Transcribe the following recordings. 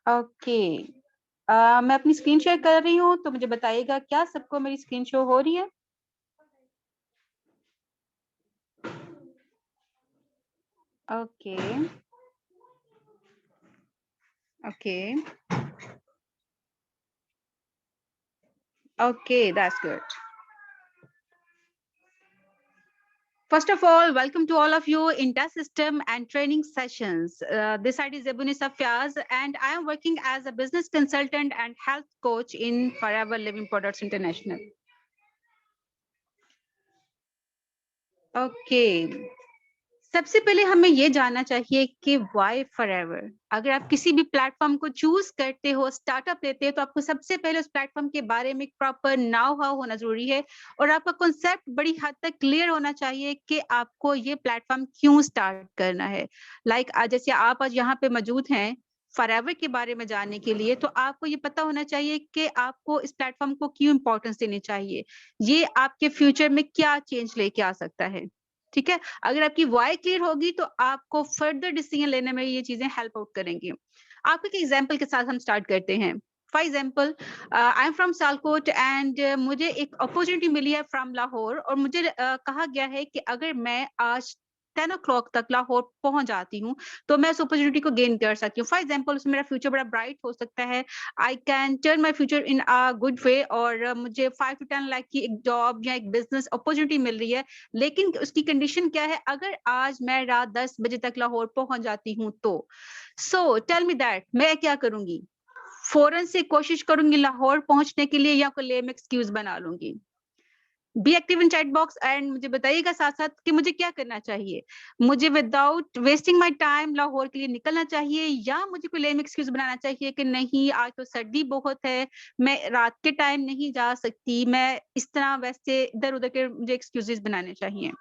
Okay. मैं अपनी screen share कर रही हूँ, तो मुझे बताइएगा क्या सबको मेरी स्क्रीन शो हो रही है? Okay, okay, okay, that's good. First of all, welcome to all of you in test system and training sessions. This side is Ebunisa Fiaz, and I am working as a business consultant and health coach in Forever Living Products International. Okay. सबसे पहले हमें ये जानना चाहिए कि why forever. अगर आप किसी भी प्लेटफॉर्म को चूज करते हो, स्टार्टअप लेते हो, तो आपको सबसे पहले उस प्लेटफॉर्म के बारे में प्रॉपर नाउ हाउ होना जरूरी है और आपका कॉन्सेप्ट बड़ी हद तक क्लियर होना चाहिए कि आपको ये प्लेटफॉर्म क्यों स्टार्ट करना है। जैसे आप आज यहाँ पे मौजूद हैं फॉरएवर के बारे में जानने के लिए, तो आपको ये पता होना चाहिए कि आपको इस प्लेटफॉर्म को क्यों इंपॉर्टेंस देनी चाहिए, ये आपके फ्यूचर में क्या चेंज लेके आ सकता है। ठीक है? अगर आपकी व्हाय क्लियर होगी तो आपको फर्दर डिसीजन लेने में ये चीजें हेल्प आउट करेंगी। आपको एक एग्जांपल के साथ हम स्टार्ट करते हैं। For example, I am from Sialkot and मुझे एक अपॉर्चुनिटी मिली है फ्रॉम लाहौर और मुझे कहा गया है कि अगर मैं आज 10 o'clock तक लाहौर पहुंच जाती हूँ तो मैं उस अपॉर्चुनिटी को गेन कर सकती हूँ। फॉर एग्जांपल, उसमें मेरा फ्यूचर बड़ा ब्राइट हो सकता है। I can turn my future in a good way और मुझे 5 to 10 लाख की एक जॉब या एक बिजनेस अपॉर्चुनिटी मिल रही है। लेकिन उसकी कंडीशन क्या है? अगर आज मैं रात 10 बजे तक लाहौर पहुंच जाती हूँ तो सो टेल मी दैट मैं क्या करूंगी? फौरन से कोशिश करूंगी लाहौर पहुंचने के लिए या कोई लेम एक्सक्यूज बना लूंगी? Be active in chat box and मुझे बताइएगा साथ साथ कि मुझे क्या करना चाहिए। मुझे without wasting my time Lahore के लिए निकलना चाहिए या मुझे कोई लेम एक्सक्यूज बनाना चाहिए कि नहीं आज तो सर्दी बहुत है, मैं रात के टाइम नहीं जा सकती, मैं इस तरह वैसे इधर उधर के मुझे एक्सक्यूजेस बनाने चाहिए।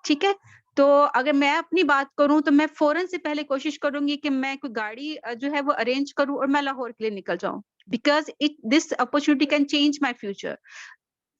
ठीक है? तो अगर मैं अपनी बात करूँ तो मैं फ़ौरन से पहले कोशिश करूँगी कि मैं कोई गाड़ी जो है वो अरेंज करूँ और मैं लाहौर के लिए निकल जाऊँ। Because it this opportunity can change my future.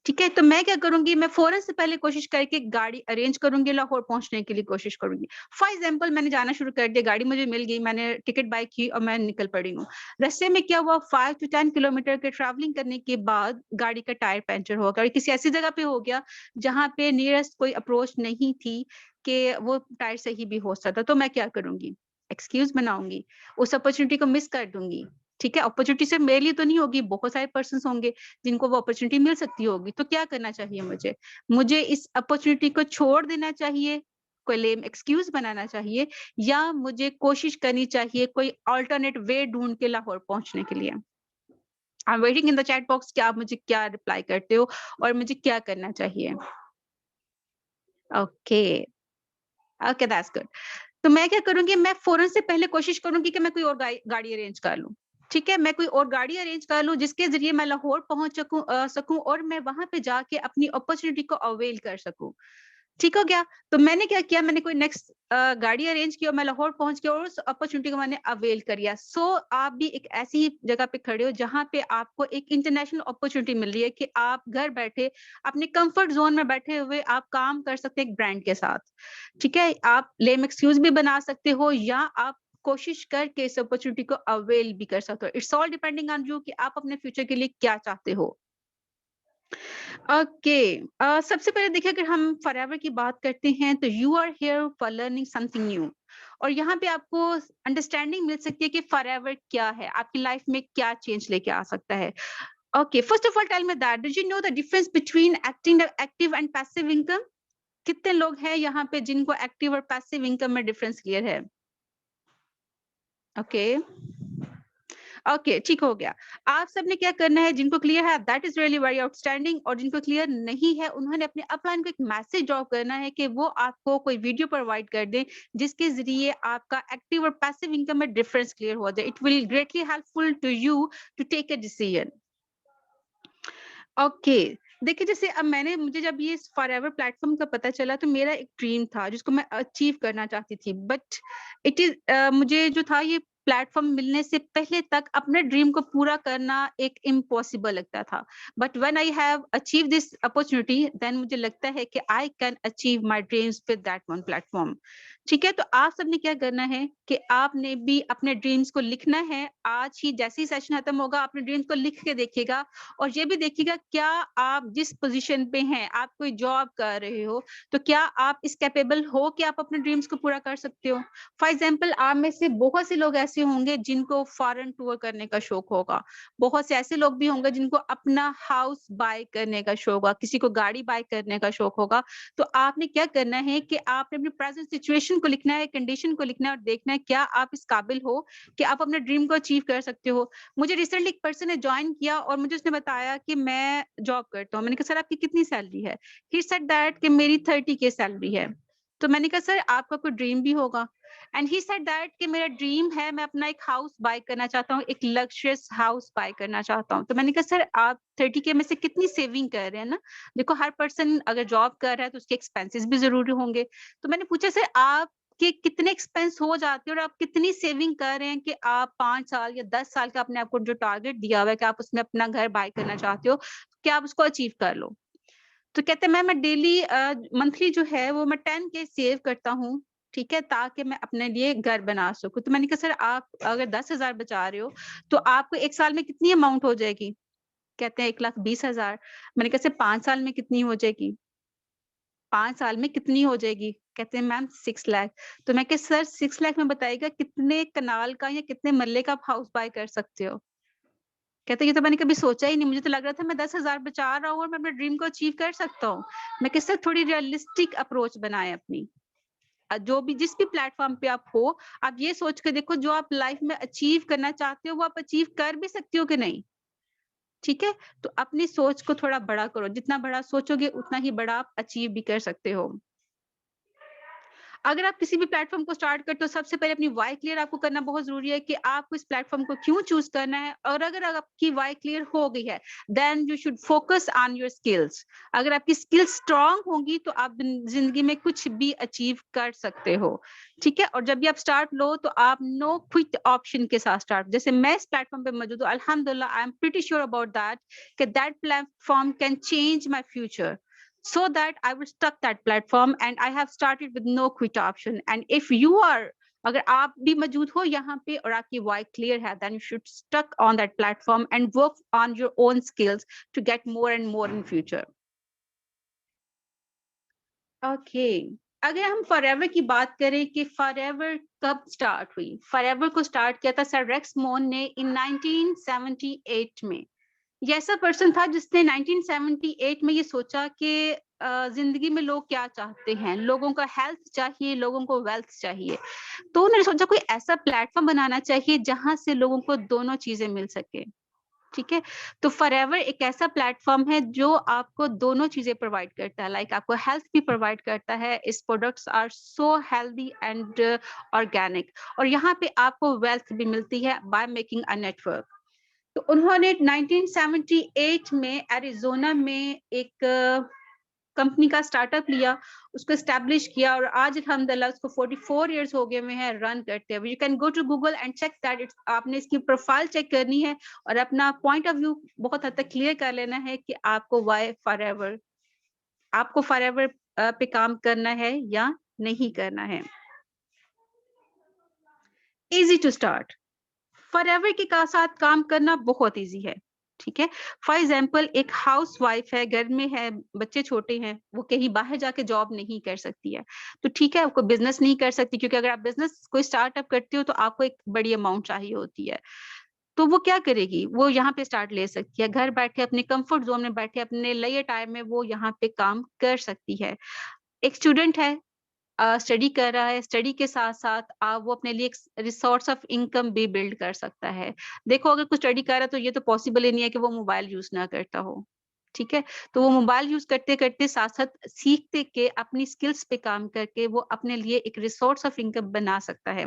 ठीक है? तो मैं क्या करूँगी, मैं फ़ौरन से पहले कोशिश करके गाड़ी अरेंज करूँगी, लाहौर पहुँचने के लिए कोशिश करूँगी। फॉर एग्ज़ाम्पल, मैंने जाना शुरू कर दिया, गाड़ी मुझे मिल गई, मैंने टिकट बाय की और मैं निकल पड़ी हूँ। रास्ते में क्या हुआ, 5 टू 10 किलोमीटर के ट्रैवलिंग करने के बाद गाड़ी का टायर पंक्चर हो गया और किसी ऐसी जगह पे हो गया, जहाँ पे नियरेस्ट कोई अप्रोच नहीं थी कि वो टायर सही भी हो सकता। तो मैं क्या करूँगी? एक्सक्यूज़ बनाऊँगी, उस अपॉर्च्युनिटी को मिस कर दूँगी। ठीक है? अपॉर्च्युनिटी सिर्फ़ मेरे लिए तो नहीं होगी, बहुत सारे पर्सन्स होंगे जिनको वो अपॉर्च्युनिटी मिल सकती होगी, तो क्या करना चाहिए मुझे? मुझे इस अपॉर्च्युनिटी को छोड़ देना चाहिए, कोई लेम एक्सक्यूज़ बनाना चाहिए या मुझे कोशिश करनी चाहिए कोई अल्टरनेट वे ढूँढ के लाहौर पहुँचने के लिए? I am waiting in the chat box कि आप मुझे क्या रिप्लाई करते हो और मुझे क्या करना चाहिए? Okay, okay that's good. तो मैं क्या करूँगी, मैं फ़ौरन से पहले कोशिश करूँगी कि मैं कोई और गाड़ी अरेंज कर लूँ। ठीक है? मैं कोई और गाड़ी अरेंज कर लूँ जिसके ज़रिए मैं लाहौर पहुँच सकूँ और मैं वहाँ पे जाके अपनी अपॉर्च्युनिटी को अवेल कर सकूँ। ठीक हो गया? तो मैंने क्या किया, मैंने कोई नेक्स्ट गाड़ी अरेंज की और मैं लाहौर पहुँच गया और उस अपॉर्च्युनिटी को मैंने अवेल कर लिया। सो आप भी एक ऐसी ही जगह पे खड़े हो जहाँ पे आपको एक इंटरनेशनल अपॉर्च्युनिटी मिल रही है कि आप घर बैठे अपने कम्फर्ट ज़ोन में बैठे हुए आप काम कर सकते हैं एक ब्रांड के साथ। ठीक है? आप लेम एक्सक्यूज़ भी बना सकते हो या आप कोशिश करके इस अपॉर्च्युनिटी को अवेल भी कर सकते हो। It's all depending on you कि आप अपने फ्यूचर के लिए क्या चाहते हो। ओके। सबसे पहले देखिए, अगर हम फॉरएवर की बात करते हैं तो you are here for learning something new और यहाँ पे आपको अंडरस्टैंडिंग मिल सकती है कि फॉरएवर क्या है, आपकी लाइफ में क्या चेंज लेके आ सकता है। Okay, first of all tell me that did you know the difference between active and passive income? कितने लोग हैं यहाँ पे जिनको एक्टिव और पैसिव इनकम में डिफरेंस क्लियर है? ओके, ओके, ठीक हो गया। आप सबने क्या करना है, जिनको क्लियर है that is really very outstanding और जिनको क्लियर नहीं है उन्होंने अपने अपलाइन को एक मैसेज ड्रॉप करना है कि वो आपको कोई वीडियो प्रोवाइड कर दें जिसके ज़रिए आपका एक्टिव और पैसिव इनकम में डिफरेंस क्लियर हो जाए। It will greatly helpful to you to take a decision. Okay, देखिए जैसे अब मुझे जब ये फॉरएवर प्लेटफ़ॉर्म का पता चला तो मेरा एक ड्रीम था जिसको मैं अचीव करना चाहती थी। बट मुझे जो था ये प्लेटफ़ॉर्म मिलने से पहले तक अपने ड्रीम को पूरा करना एक इम्पॉसिबल लगता था। But when I have achieved this opportunity then मुझे लगता है कि I can achieve my dreams with that one platform. ठीक है, तो आप सबने क्या करना है कि आपने भी अपने ड्रीम्स को लिखना है। आज ही जैसे ही सेशन खत्म होगा, अपने ड्रीम्स को लिख के देखिएगा और ये भी देखिएगा क्या आप जिस पोज़ीशन पे हैं, आप कोई जॉब कर रहे हो, तो क्या आप इस कैपेबल हो कि आप अपने ड्रीम्स को पूरा कर सकते हो? फॉर एग्ज़ाम्पल आप में से बहुत से लोग ऐसे होंगे जिनको फॉरेन टूर करने का शौक होगा। बहुत से ऐसे लोग भी होंगे जिनको अपना हाउस बाय करने का शौक होगा, किसी को गाड़ी बाय करने का शौक होगा। तो आपने क्या करना है कि आपने अपनी प्रेजेंट सिचुएशन को लिखना है, कंडीशन को लिखना है और देखना है क्या आप इस काबिल हो कि आप अपने ड्रीम को अचीव कर सकते हो। मुझे रिसेंटली एक पर्सन ने जॉइन किया और मुझे उसने बताया कि मैं जॉब करता हूँ। मैंने कहा सर आपकी कितनी सैलरी है? ही सेड दैट कि मेरी 30 के सैलरी है। तो मैंने कहा सर आपका कोई ड्रीम भी होगा? एंड ही सेड दैट कि मेरा ड्रीम है मैं अपना एक हाउस बाय करना चाहता हूँ, एक लग्जरियस हाउस बाय करना चाहता हूँ। तो मैंने कहा सर आप 30 के में से कितनी सेविंग कर रहे हैं ना? देखो हर पर्सन अगर जॉब कर रहा है तो उसके एक्सपेंसेस भी ज़रूरी होंगे। तो मैंने पूछा सर आपके कितने एक्सपेंस हो जाते हैं और आप कितनी सेविंग कर रहे हैं कि आप 5 साल या 10 साल का अपने आप को जो टारगेट दिया हुआ है कि आप उसमें अपना घर बाय करना चाहते हो, क्या आप उसको अचीव कर लो? तो कहते हैं मैं डेली मंथली जो है वो मैं 10 के सेव करता हूँ, ठीक है? ताकि मैं अपने लिए घर बना सकूँ। तो मैंने कहा सर आप अगर 10,000 बचा रहे हो, तो आपको 1 साल में कितनी अमाउंट हो जाएगी? कहते हैं 1,20,000। मैंने कहा सर 5 साल में कितनी हो जाएगी? 5 साल में कितनी हो जाएगी? कहते हैं मैम 6 लाख। तो मैं कहा सर 6 लाख में बताइएगा कितने कनाल का या कितने मरले का आप हाउस बाय कर सकते हो? कहते ये तो मैंने कभी सोचा ही नहीं, मुझे तो लग रहा था मैं 10,000 बचा रहा हूँ और मैं अपने ड्रीम को अचीव कर सकता हूँ। मैं कहा सर थोड़ी रियलिस्टिक अप्रोच बनाएँ अपनी। जो भी जिस भी प्लेटफ़ॉर्म पे आप हो, आप ये सोच के देखो जो आप लाइफ़ में अचीव करना चाहते हो वो आप अचीव कर भी सकते हो कि नहीं? ठीक है? तो अपनी सोच को थोड़ा बड़ा करो, जितना बड़ा सोचोगे उतना ही बड़ा आप अचीव भी कर सकते हो। अगर आप किसी भी प्लेटफ़ॉर्म को स्टार्ट करते हो, सबसे पहले अपनी व्हाय क्लियर आपको करना बहुत ज़रूरी है कि आपको इस प्लेटफ़ॉर्म को क्यों चूज़ करना है और अगर आपकी व्हाय क्लियर हो गई है, then you should focus on your skills. अगर आपकी स्किल्स स्ट्रॉन्ग होंगी तो आप ज़िंदगी में कुछ भी अचीव कर सकते हो, ठीक है? और जब भी आप स्टार्ट लो तो आप नो क्विट ऑप्शन के साथ स्टार्ट जैसे मैं इस प्लेटफ़ॉर्म पे मौजूद हूँ, अल्हम्दुलिल्लाह I am pretty sure about that कि that platform can change my future. So that I will stuck that platform and I have started with no quit option. And if you are अगर आप भी मौजूद हो यहाँ पे और आपकी वाई क्लियर है then you should stuck on that platform and work on your own skills to get more and more in future. Okay. अगर हम फॉरएवर की बात करें कि फॉरएवर कब स्टार्ट हुई? फॉरएवर को स्टार्ट किया था सर रेक्स मोन ने इन 1978 में। ये ऐसा पर्सन था जिसने 1978 में ये सोचा कि ज़िंदगी में लोग क्या चाहते हैं, लोगों का हेल्थ चाहिए, लोगों को वेल्थ चाहिए। तो उन्होंने सोचा कोई ऐसा प्लेटफ़ॉर्म बनाना चाहिए जहाँ से लोगों को दोनों चीज़ें मिल सके, ठीक है? तो फॉरएवर एक ऐसा प्लेटफ़ॉर्म है जो आपको दोनों चीज़ें प्रोवाइड करता है, लाइक आपको हेल्थ भी प्रोवाइड करता है, इस products are so healthy and organic और यहाँ पे आपको वेल्थ भी मिलती है बाय मेकिंग अ नेटवर्क। तो उन्होंने 1978 में एरिज़ोना में एक कंपनी का स्टार्टअप लिया, उसको एस्टैब्लिश किया और आज अल्हम्दुलिल्लाह उसको 44 इयर्स हो गए हुए हैं रन करते हुए। You can go to Google and check that it's आपने इसकी प्रोफाइल चेक करनी है और अपना पॉइंट ऑफ व्यू बहुत हद तक क्लियर कर लेना है कि आपको व्हाई फॉरएवर आपको फॉरएवर पे काम करना है या नहीं करना है। ईज़ी टू स्टार्ट फॉरएवर के का साथ काम करना बहुत ईज़ी है, ठीक है? फॉर एग्ज़ाम्पल एक हाउसवाइफ़ है, घर में है, बच्चे छोटे हैं, वो कहीं बाहर जाके जॉब नहीं कर सकती है। तो ठीक है, आपको बिज़नेस नहीं कर सकती क्योंकि अगर आप बिज़नेस कोई स्टार्टअप करते हो तो आपको एक बड़ी अमाउंट चाहिए होती है। तो वो क्या करेगी? वो यहाँ पे स्टार्ट ले सकती है, घर बैठे अपने कम्फर्ट ज़ोन में बैठे अपने लेज़र टाइम में वो यहाँ पे काम कर सकती है। एक स्टूडेंट है स्टडी कर रहा है, स्टडी के साथ-साथ वो अपने लिए एक रिसोर्स ऑफ इनकम भी बिल्ड कर सकता है। देखो अगर कोई स्टडी कर रहा है तो ये तो पॉसिबल ही नहीं है कि वो मोबाइल यूज़ ना करता हो, ठीक है? तो वो मोबाइल यूज़ करते-करते साथ-साथ सीखते के अपनी स्किल्स पे काम करके वो अपने लिए एक रिसोर्स ऑफ इनकम बना सकता है।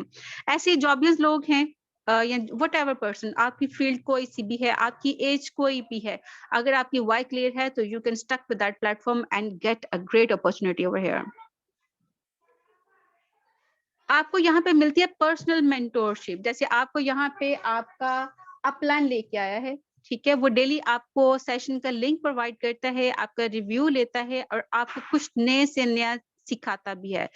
ऐसे जॉबलेस लोग हैं या व्हाटएवर पर्सन आपकी फील्ड कोई-सी भी है, आपकी एज कोई भी है, अगर आपकी व्हाई क्लियर है तो you can stuck with that platform and get a great opportunity over here. आपको यहाँ पे मिलती है पर्सनल मेंटोरशिप जैसे आपको यहाँ पे आपका अपलाइन लेके आया है, ठीक है? वो डेली आपको सेशन का लिंक प्रोवाइड करता है, आपका रिव्यू लेता है और आपको कुछ नए से नया सिखाता भी है।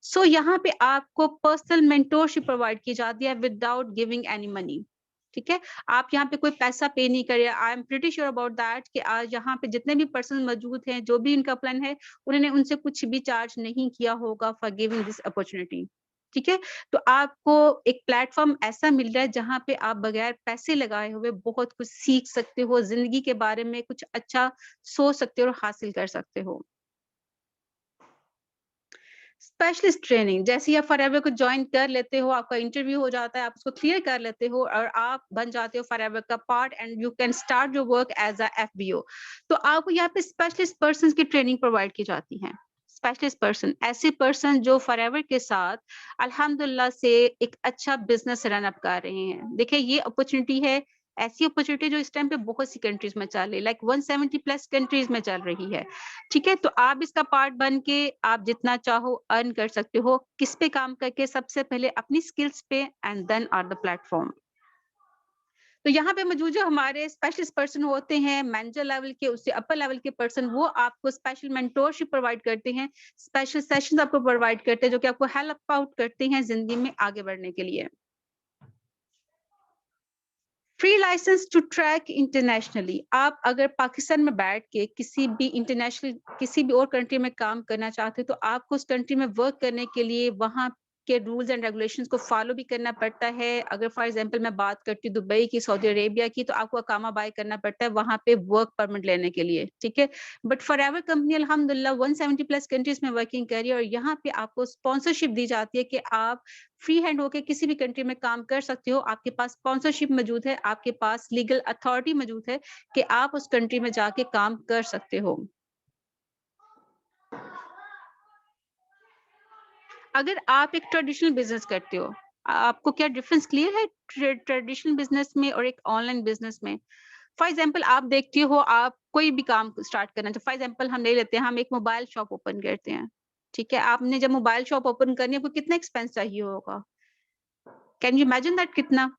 सो यहाँ पे आपको पर्सनल मेंटोरशिप प्रोवाइड की जाती है विदाउट गिविंग एनी मनी। ठीक है, आप यहाँ पे कोई पैसा पे नहीं कर रहे। I am pretty sure about that कि आज यहाँ पे जितने भी पर्सन मौजूद हैं, जो भी इनका प्लान है, उन्होंने उनसे कुछ भी चार्ज नहीं किया होगा फॉर गिविंग दिस अपॉर्चुनिटी। ठीक है, तो आपको एक प्लेटफॉर्म ऐसा मिल रहा है जहाँ पे आप बगैर पैसे लगाए हुए बहुत कुछ सीख सकते हो, जिंदगी के बारे में कुछ अच्छा सोच सकते हो और हासिल कर सकते हो। स्पेशलिस्ट ट्रेनिंग, जैसे ही आप फॉरएवर को ज्वाइन कर लेते हो, आपका इंटरव्यू हो जाता है, आप उसको क्लियर कर लेते हो और आप बन जाते हो फॉरएवर का part and you can start your work as a FBO. तो आपको यहाँ पे स्पेशलिस्ट पर्सन की ट्रेनिंग प्रोवाइड की जाती है। स्पेशलिस्ट पर्सन, ऐसे पर्सन जो फॉरएवर के साथ अल्हम्दुलिल्लाह से एक अच्छा बिजनेस रन अप कर रहे हैं। देखिए, ये अपॉर्चुनिटी है, ऐसी अपॉर्चुनिटी जो इस टाइम पे बहुत सी कंट्रीज में चल रही है, लाइक 170 प्लस कंट्रीज में चल रही है। ठीक है, तो आप इसका पार्ट बन के आप जितना चाहो अर्न कर सकते हो। किस पे काम करके? सबसे पहले अपनी स्किल्स पे and then on the platform. तो यहाँ पे मौजूद जो हमारे स्पेशलिस्ट पर्सन होते हैं, मैनेजर लेवल के, उससे अपर लेवल के पर्सन, वो आपको स्पेशल मेंटोरशिप प्रोवाइड करते हैं, स्पेशल सेशंस आपको प्रोवाइड करते हैं, जो कि आपको हेल्प आउट करते हैं जिंदगी में आगे बढ़ने के लिए। Free licence to track internationally, आप अगर पाकिस्तान में बैठ के किसी भी इंटरनेशनल किसी भी और कंट्री में काम करना चाहते हो, तो आपको उस कंट्री में वर्क करने के लिए वहाँ के रूल्स एंड रेगुलेशंस को फॉलो भी करना पड़ता है। अगर फॉर एग्जांपल मैं बात करती हूँ दुबई की, सऊदी अरेबिया की, तो आपको अकामा बाय करना पड़ता है वहाँ पे वर्क परमिट लेने के लिए। ठीक है, बट फॉरएवर कंपनी अल्हम्दुलिल्लाह 170 प्लस कंट्रीज में वर्किंग कर रही है और यहाँ पे आपको स्पॉन्सरशिप दी जाती है कि आप फ्री हैंड होके किसी भी कंट्री में काम कर सकते हो। आपके पास स्पॉन्सरशिप मौजूद है, आपके पास लीगल अथॉरिटी मौजूद है कि आप उस कंट्री में जाके काम कर सकते हो। अगर आप एक ट्रेडिशनल बिजनेस करते हो, आपको क्या डिफरेंस क्लियर है ट्रेडिशनल बिजनेस में और एक ऑनलाइन बिजनेस में? फॉर एग्जाम्पल आप देखती हो, आप कोई भी काम स्टार्ट करना चाहो, फॉर एग्जाम्पल हम ले लेते हैं, हम एक मोबाइल शॉप ओपन करते हैं। ठीक है, आपने जब मोबाइल शॉप ओपन करनी है, आपको कितना एक्सपेंस चाहिए होगा? कैन यू इमेजिन दैट कितना?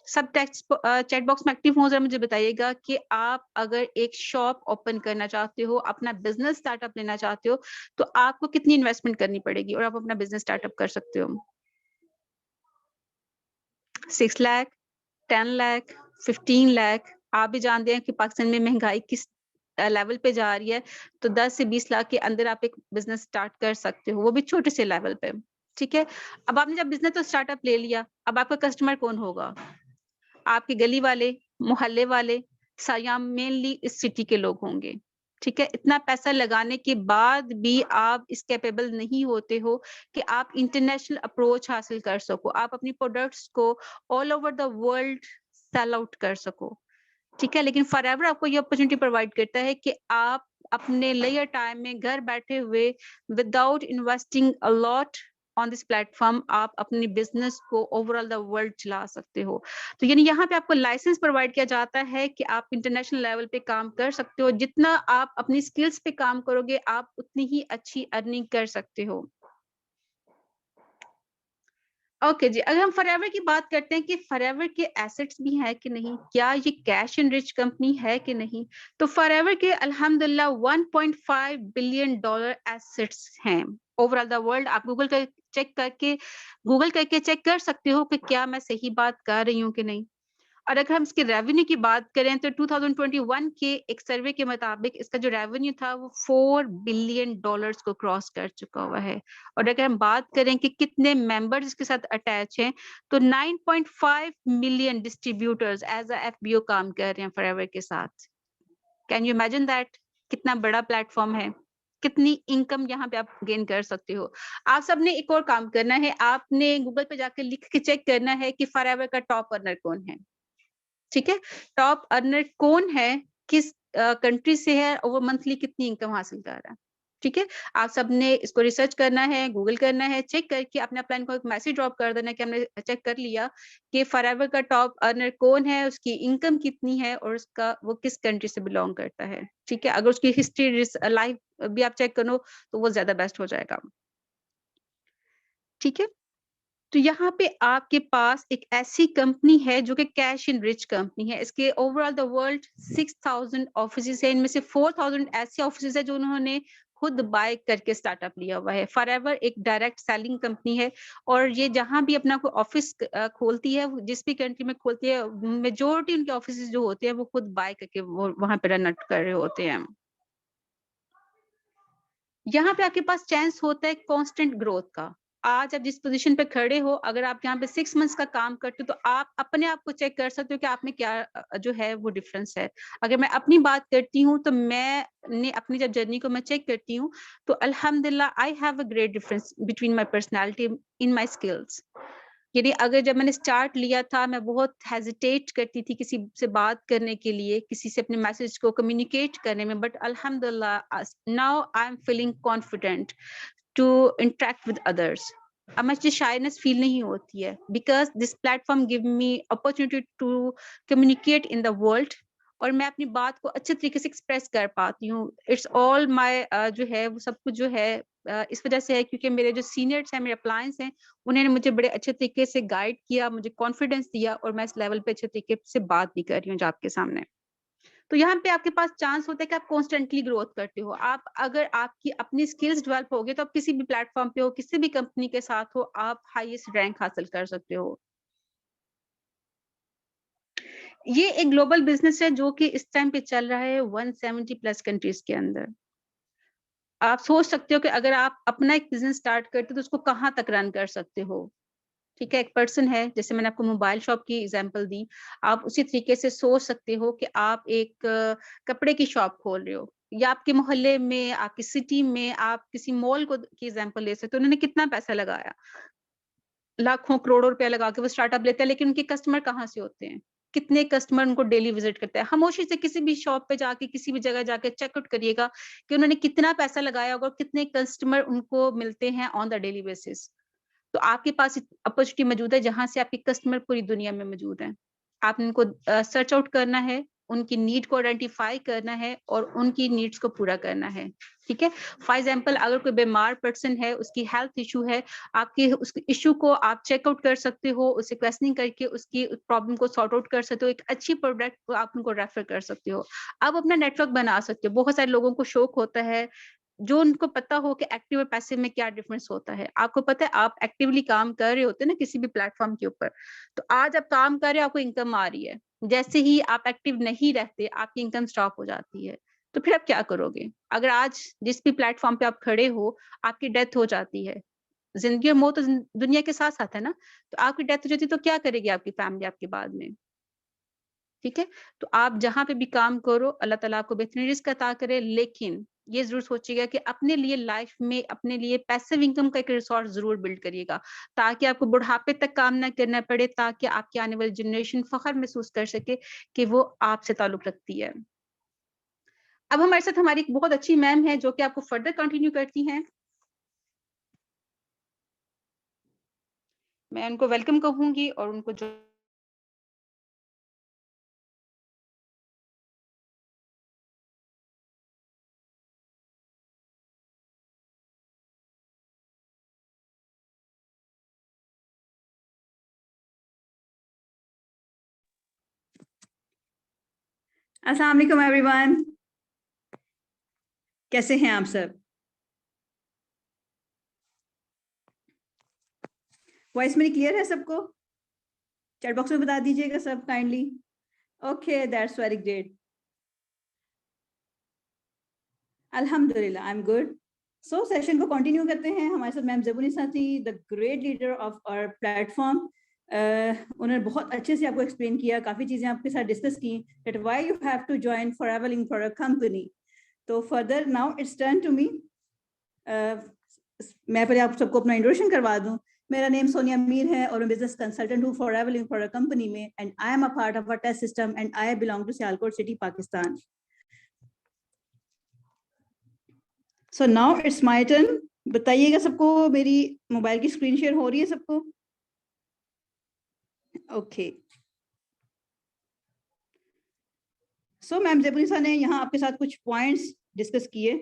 सब टेक्स्ट चैट बॉक्स में एक्टिव हो, ज़रा मुझे बताइएगा कि आप अगर एक शॉप ओपन करना चाहते हो, अपना बिज़नेस स्टार्टअप लेना चाहते हो, तो आपको कितनी इन्वेस्टमेंट करनी पड़ेगी और आप अपना बिज़नेस स्टार्टअप कर सकते हो? 6 लाख, 10 लाख, 15 लाख। आप भी जानते हैं कि पाकिस्तान में महँगाई किस लेवल पे जा रही है, तो 10 से 20 लाख के अंदर आप एक बिज़नेस स्टार्ट कर सकते हो, वो भी छोटे से लेवल पे। ठीक है? अब आपने जब बिज़नेस तो स्टार्टअप ले लिया, अब आपका कस्टमर कौन होगा? आपके गली वाले, मोहल्ले वाले, या मेनली इस सिटी के लोग होंगे। ठीक है? इतना पैसा लगाने के बाद भी आप इस कैपेबल नहीं होते हो कि आप इंटरनेशनल अप्रोच हासिल कर सको। आप अपनी प्रोडक्ट्स को all over the world sell out कर सको। ठीक है? लेकिन फॉरएवर आपको ये अपॉर्च्युनिटी प्रोवाइड करता है कि आप अपने लेयर टाइम में घर बैठे हुए without investing a lot on this platform आप अपनी बिज़नेस को ओवरऑल द वर्ल्ड चला सकते हो। तो यानी यहाँ पे आपको लाइसेंस प्रोवाइड किया जाता है कि आप इंटरनेशनल लेवल पे काम कर सकते हो। जितना आप अपनी स्किल्स पे काम करोगे, आप उतनी ही अच्छी अर्निंग कर सकते हो। ओके जी, अगर हम फॉरएवर की बात करते हैं कि फॉरएवर के एसेट्स भी हैं कि नहीं, क्या ये कैश एंड रिच कंपनी है कि नहीं, तो फॉरएवर के अल्हम्दुलिल्लाह 1.5 बिलियन डॉलर एसेट्स हैं ओवरऑल द वर्ल्ड। आप गूगल करके चेक कर सकते हो कि क्या मैं सही बात कर रही हूँ कि नहीं। और अगर हम इसके रेवेन्यू की बात करें तो 2021 के एक सर्वे के मुताबिक इसका जो रेवेन्यू था वो 4 बिलियन डॉलर्स को क्रॉस कर चुका हुआ है। और अगर हम बात करें कि कितने मेंबर्स इसके साथ अटैच हैं, तो 9.5 million distributors as a FBO काम कर रहे हैं फॉरएवर के साथ। Can you imagine that? कितना बड़ा प्लेटफॉर्म है, कितनी इनकम यहाँ पे आप गेन कर सकते हो। आप सबने एक और काम करना है, आपने गूगल पे जाके लिख के चेक करना है कि फॉरएवर का टॉप अर्नर कौन है। ठीक है? टॉप अर्नर कौन है, किस कंट्री से है और वो मंथली कितनी इनकम हासिल कर रहा है। ठीक है? आप सबने इसको रिसर्च करना है, गूगल करना है, चेक करके अपने अपलाइन को एक मैसेज ड्रॉप कर देना कि हमने चेक कर लिया कि फॉरएवर का टॉप अर्नर कौन है, उसकी इनकम कितनी है और उसका वो किस कंट्री से बिलॉन्ग करता है। ठीक है? अगर उसकी हिस्ट्री लाइफ भी आप चेक करो तो वो ज़्यादा बेस्ट हो जाएगा। ठीक है? तो यहाँ पे आपके पास एक ऐसी कंपनी है जो कि कैश इन रिच कंपनी है। इसके ओवरऑल द वर्ल्ड 6000 ऑफिसेज़ हैं, इनमें से 4000 ऐसे ऑफिसेज़ हैं जो उन्होंने खुद बाय करके स्टार्टअप लिया हुआ है। फॉरएवर एक डायरेक्ट सेलिंग कंपनी है और ये जहाँ भी अपना कोई ऑफिस खोलती है, वो जिस भी कंट्री में खोलती है, मेजॉरिटी उनके ऑफिसेज जो होते हैं वो खुद बाय करके वो वहाँ पे रन कर रहे होते हैं। यहाँ पे आपके पास चांस होता है कांस्टेंट ग्रोथ का। आज आप जिस पोजीशन पे खड़े हो, अगर आप यहाँ पे 6 मंथ्स का काम करते हो, तो आप अपने आप को चेक कर सकते हो कि आप में क्या जो है वो डिफरेंस है। अगर मैं अपनी बात करती हूँ, तो मैंने अपनी जब जर्नी को मैं चेक करती हूँ, तो अल्हम्दुलिल्लाह I have a great difference between my personality in my skills. यानी अगर जब मैंने स्टार्ट लिया था, मैं बहुत हेजिटेट करती थी किसी से बात करने के लिए, किसी से अपने मैसेज को कम्युनिकेट करने में, बट अल्हम्दुलिल्लाह now I am feeling confident to interact with others. अब मुझे शायनेस फील नहीं होती है, because this platform give me opportunity to communicate in the world, और मैं अपनी बात को अच्छे तरीके से एक्सप्रेस कर पाती हूँ। इट्स ऑल माय जो है वो सब कुछ जो है इस वजह से है क्योंकि मेरे जो सीनियर्स हैं, मेरे अप्लायंस हैं, उन्होंने मुझे बड़े अच्छे तरीके से गाइड किया, मुझे कॉन्फिडेंस दिया, और मैं इस लेवल पे अच्छे तरीके से बात भी कर रही हूँ जो आपके सामने। तो यहाँ पे आपके पास चांस होता है कि आप कॉन्स्टेंटली ग्रोथ करते हो। आप अगर आपकी अपनी स्किल्स डेवलप होगी, तो आप किसी भी प्लेटफॉर्म पे हो, किसी भी कंपनी के साथ हो, आप हाईएस्ट रैंक हासिल कर सकते हो। ये एक ग्लोबल बिजनेस है जो कि इस टाइम पे चल रहा है 170 प्लस कंट्रीज के अंदर। आप सोच सकते हो कि अगर आप अपना एक बिजनेस स्टार्ट करते हो, तो उसको कहाँ तक रन कर सकते हो। ठीक है, एक पर्सन है, जैसे मैंने आपको मोबाइल शॉप की एग्जांपल दी, आप उसी तरीके से सोच सकते हो कि आप एक कपड़े की शॉप खोल रहे हो, या आपके मोहल्ले में, आपकी सिटी में आप किसी मॉल को की एग्जांपल ले सकते हो। उन्होंने कितना पैसा लगाया, लाखों करोड़ों रुपया लगा के वो स्टार्टअप लेते हैं, लेकिन उनके कस्टमर कहाँ से होते हैं? कितने कस्टमर उनको डेली विजिट करते हैं? खामोशी से किसी भी शॉप पे जाके, किसी भी जगह जाके चेकआउट करिएगा कि उन्होंने कितना पैसा लगाया होगा और कितने कस्टमर उनको मिलते हैं ऑन द डेली बेसिस। तो आपके पास अपॉर्चुनिटी मौजूद है जहाँ से आपके कस्टमर पूरी दुनिया में मौजूद हैं। आपने उनको सर्च आउट करना है, उनकी नीड को आइडेंटिफाई करना है और उनकी नीड्स को पूरा करना है। ठीक है? फॉर एग्जांपल अगर कोई बीमार पर्सन है, उसकी हेल्थ इश्यू है, आपके उस इश्यू को आप चेक आउट कर सकते हो, उसे क्वेश्चनिंग करके उसकी प्रॉब्लम को सॉर्ट आउट कर सकते हो, एक अच्छी प्रोडक्ट को आप उनको रेफर कर सकते हो। आप अपना नेटवर्क बना सकते हो। बहुत सारे लोगों को शौक होता है, जो उनको पता हो कि एक्टिव और पैसिव में क्या डिफरेंस होता है। आपको पता है, आप एक्टिवली काम कर रहे होते हैं ना किसी भी प्लेटफॉर्म के ऊपर, तो आज आप काम कर रहे हो, आपको इनकम आ रही है। जैसे ही आप एक्टिव नहीं रहते, आपकी इनकम स्टॉप हो जाती है। तो फिर आप क्या करोगे? अगर आज जिस भी प्लेटफॉर्म पे आप खड़े हो, आपकी डेथ हो जाती है, जिंदगी और मौत तो दुनिया के साथ साथ है ना, तो आपकी डेथ हो जाती है, तो क्या करेगी आपकी फैमिली आपके बाद में? ठीक है? तो आप जहाँ पे भी काम करो, अल्लाह ताला आपको बेहतरीन रिज़्क अता करे, लेकिन ये ज़रूर सोचिएगा कि अपने लिए लाइफ़ में अपने लिए पैसिव इनकम का एक रिसोर्स ज़रूर बिल्ड करिएगा, ताकि आपको बुढ़ापे तक काम ना करना पड़े, ताकि आपकी आने वाली जनरेशन फ़ख्र महसूस कर सके कि वो आपसे ताल्लुक़ रखती है। अब हमारे साथ हमारी एक बहुत अच्छी मैम है, जो कि आपको फर्दर कंटिन्यू करती हैं। मैं उनको वेलकम कहूँगी और उनको जो अस्सलाम वालेकुम एवरीवन, कैसे हैं आप सब? वॉइस मेरी क्लियर है सबको? चैट बॉक्स में बता दीजिएगा सब kindly. Okay, that's very great. अल्हम्दुलिल्लाह, I am good. So session को कंटिन्यू करते हैं। हमारे साथ मैम ज़ेबुनिसा थी, the great leader of our platform. उन्होंने बहुत अच्छे से आपको एक्सप्लेन किया, काफ़ी चीज़ें आपके साथ डिस्कस की, that why you have to join Forever Link for a company. तो further now it's turn to me. मैं पहले आप सबको अपना इंट्रोडक्शन करवा दूं। मेरा नेम सोनिया मीर है और मैं बिजनेस कंसल्टेंट हूँ Forever Link for a company में, and I am a part of a test system and I belong to Sialkot city, Pakistan. So now it's my turn. बताइएगा सबको मेरी मोबाइल की स्क्रीन शेयर हो रही है सबको? ओके। सो मैम ज़ेबुनिसा ने यहाँ आपके साथ कुछ पॉइंट्स डिस्कस किए।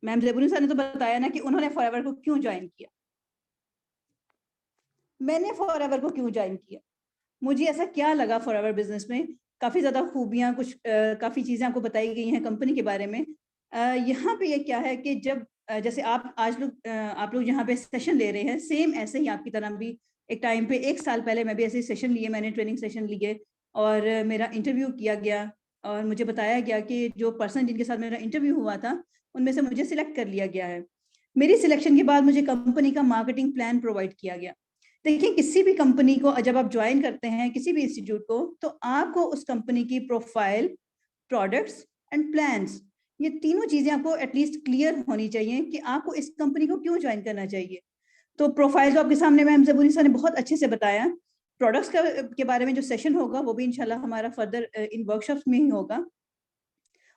मैम ज़ेबुनिसा ने तो बताया ना कि उन्होंने फॉरएवर को क्यों ज्वाइन किया। मैंने फॉरएवर को क्यों ज्वाइन किया, मुझे ऐसा क्या लगा फॉरएवर बिजनेस में काफ़ी ज़्यादा खूबियाँ, कुछ काफ़ी चीज़ें आपको बताई गई हैं कंपनी के बारे में। यहाँ पे ये क्या है कि जब जैसे आप लोग यहाँ पे सेशन ले रहे हैं, सेम ऐसे ही आपकी तरह भी एक टाइम पे 1 साल पहले मैं भी ऐसे ही सेशन लिए, मैंने ट्रेनिंग सेशन लिए और मेरा इंटरव्यू किया गया और मुझे बताया गया कि जो पर्सन जिनके साथ मेरा इंटरव्यू हुआ था, उनमें से मुझे सिलेक्ट कर लिया गया है। मेरी सिलेक्शन के बाद मुझे कंपनी का मार्केटिंग प्लान प्रोवाइड किया गया। देखिए, किसी भी कंपनी को जब आप जॉइन करते हैं, किसी भी इंस्टीट्यूट को, तो आपको उस कंपनी की प्रोफाइल, प्रोडक्ट्स एंड प्लान्स, ये तीनों चीज़ें आपको एटलीस्ट क्लियर होनी चाहिए कि आपको इस कंपनी को क्यों जॉइन करना चाहिए। तो प्रोफाइल तो आपके सामने मैम ज़बूनी ने बहुत अच्छे से बताया। प्रोडक्ट्स के बारे में जो सेशन होगा, वो भी इंशाल्लाह हमारा फर्दर इन वर्कशॉप्स में ही होगा।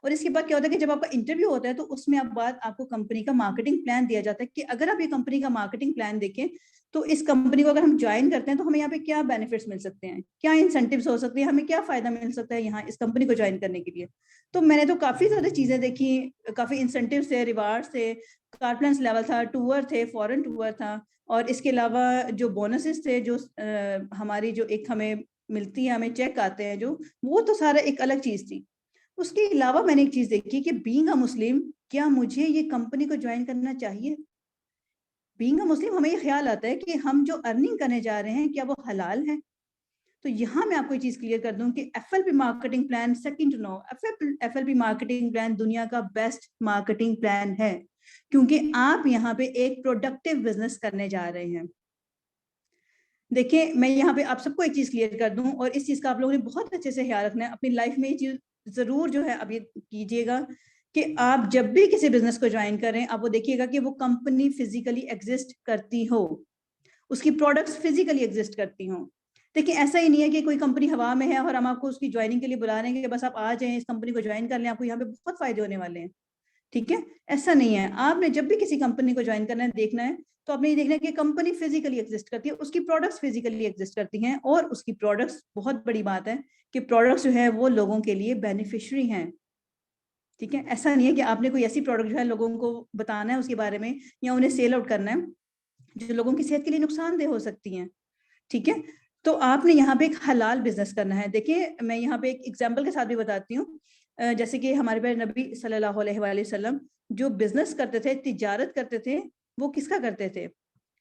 और इसके बाद क्या होता है कि जब आपका इंटरव्यू होता है, तो उसमें अब बाद आपको कंपनी का मार्केटिंग प्लान दिया जाता है कि अगर आप ये कंपनी का मार्केटिंग प्लान देखें, तो इस कंपनी को अगर हम ज्वाइन करते हैं, तो हमें यहाँ पे क्या बेनिफिट्स मिल सकते हैं, क्या इंसेंटिव्स हो सकते हैं, हमें क्या फ़ायदा मिल सकता है यहाँ इस कंपनी को ज्वाइन करने के लिए। तो मैंने तो काफ़ी ज़्यादा चीज़ें देखी, काफ़ी इंसेंटिव्स थे, रिवार्ड्स थे, कार प्लान्स लेवल था, टूर थे, फॉरेन टूर था और इसके अलावा जो बोनसेस थे, जो हमारी जो एक हमें मिलती है, हमें चेक आते हैं जो, वो तो सारा एक अलग चीज़ थी। उसके अलावा मैंने एक चीज़ देखी कि बीइंग अ मुस्लिम, क्या मुझे ये कंपनी को जॉइन करना चाहिए? बीइंग अ मुस्लिम हमें ये ख़्याल आता है कि हम जो अर्निंग करने जा रहे हैं, क्या वो हलाल है? तो यहाँ मैं आपको ये चीज़ क्लियर कर दूँ कि FLP marketing plan second to none, FLP marketing plan दुनिया का बेस्ट मार्केटिंग प्लान है, क्योंकि आप यहाँ पे एक प्रोडक्टिव बिज़नेस करने जा रहे हैं। देखिए, मैं यहाँ पे आप सबको एक चीज़ क्लियर कर दूँ और इस चीज़ का आप लोगों ने बहुत अच्छे से ख़्याल रखना है। अपनी लाइफ़ में ये चीज़ ज़रूर जो है आप ये कीजिएगा कि आप जब भी किसी बिज़नेस को जॉइन करें, आप वो देखिएगा कि वो कंपनी फ़िज़िकली एक्ज़िस्ट करती हो, उसकी प्रोडक्ट्स फ़िज़िकली एक्ज़िस्ट करती हों। देखिए, ऐसा ही नहीं है कि कोई कंपनी हवा में है और हम आपको उसकी जॉइनिंग के लिए बुला रहे हैं कि बस आप आ जाएँ, इस कंपनी को जॉइन कर लें, आपको यहाँ पे बहुत फ़ायदे होने वाले हैं। ठीक है? ऐसा नहीं है। आपने जब भी किसी कंपनी को जॉइन करना है, देखना है, तो आपने ये देखना है कि कंपनी फिज़िकली एक्ज़िस्ट करती है, उसकी प्रोडक्ट्स फिज़िकली एक्ज़िस्ट करती हैं और उसकी प्रोडक्ट्स, बहुत बड़ी बात है कि प्रोडक्ट्स जो है वो लोगों के लिए बेनिफिशियरी हैं। ठीक है? ऐसा नहीं है कि आपने कोई ऐसी प्रोडक्ट जो है लोगों को बताना है उसके बारे में या उन्हें सेल आउट करना है, जो लोगों की सेहत के लिए नुकसानदेह हो सकती हैं। ठीक है? तो आपने यहाँ पे एक हलाल बिज़नेस करना है। देखिए, मैं यहाँ पे एक एग्ज़ाम्पल के साथ भी बताती हूँ। जैसे कि हमारे प्यारे नबी सल्लल्लाहु अलैहि वसल्लम जो बिज़नेस करते थे, तिजारत करते थे, वो किसका करते थे?